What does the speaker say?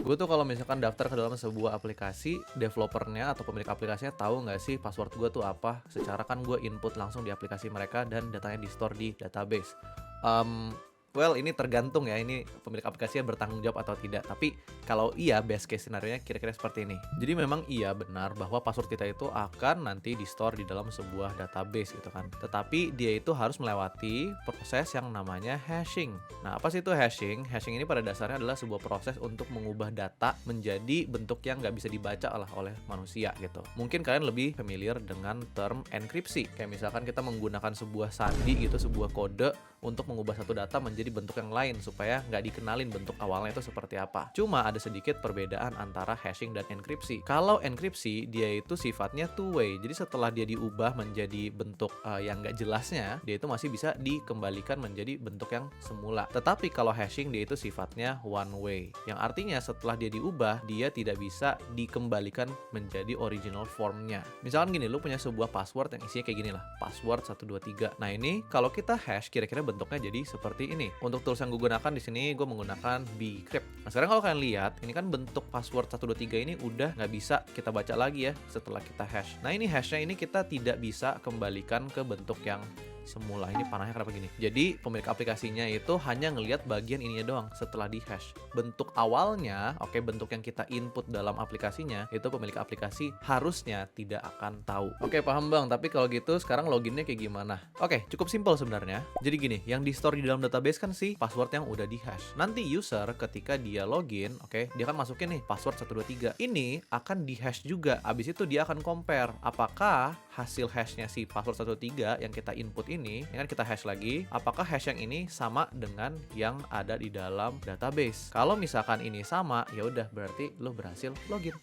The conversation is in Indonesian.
Gue tuh kalau misalkan daftar ke dalam sebuah aplikasi, developernya atau pemilik aplikasinya tahu nggak sih password gue tuh apa? Secara kan gue input langsung di aplikasi mereka dan datanya di-store di database. Mmm, well, ini tergantung ya, ini pemilik aplikasinya bertanggung jawab atau tidak. Tapi kalau iya, best case scenario-nya kira-kira seperti ini. Jadi memang iya benar bahwa password kita itu akan nanti di-store di dalam sebuah database gitu kan. Tetapi dia itu harus melewati proses yang namanya hashing. Nah, apa sih itu hashing? Hashing ini pada dasarnya adalah sebuah proses untuk mengubah data menjadi bentuk yang nggak bisa dibaca oleh manusia gitu. Mungkin kalian lebih familiar dengan term enkripsi. Kayak misalkan kita menggunakan sebuah sandi gitu, sebuah kode untuk mengubah satu data menjadi bentuk yang lain supaya nggak dikenalin bentuk awalnya itu seperti apa. Cuma ada sedikit perbedaan antara hashing dan enkripsi. Kalau enkripsi, dia itu sifatnya two way. Jadi setelah dia diubah menjadi bentuk yang nggak jelasnya, dia itu masih bisa dikembalikan menjadi bentuk yang semula. Tetapi kalau hashing, dia itu sifatnya one way. Yang artinya setelah dia diubah, dia tidak bisa dikembalikan menjadi original formnya. Misalkan gini, lu punya sebuah password yang isinya kayak gini lah, password 123. Nah ini kalau kita hash, kira-kira bentuknya jadi seperti ini. Untuk tools yang gue gunakan di sini, gue menggunakan Bcrypt. Nah sekarang kalau kalian lihat, ini kan bentuk password 123 ini udah nggak bisa kita baca lagi ya setelah kita hash. Nah ini hashnya ini kita tidak bisa kembalikan ke bentuk yang semula. Ini panahnya kenapa gini? Jadi pemilik aplikasinya itu hanya ngelihat bagian ininya doang setelah di hash. Bentuk awalnya, oke, bentuk yang kita input dalam aplikasinya, itu pemilik aplikasi harusnya tidak akan tahu. Oke, paham bang, tapi kalau gitu sekarang loginnya kayak gimana? Oke, cukup simpel sebenarnya. Jadi gini, yang di store di dalam database kan sih password yang udah di hash. Nanti user ketika dia login, oke, dia akan masukin nih password 123. Ini akan di hash juga. Abis itu dia akan compare apakah hasil hashnya si password 123 yang kita input ini kan kita hash lagi, apakah hash yang ini sama dengan yang ada di dalam database. Kalau misalkan ini sama, ya udah berarti lo berhasil login.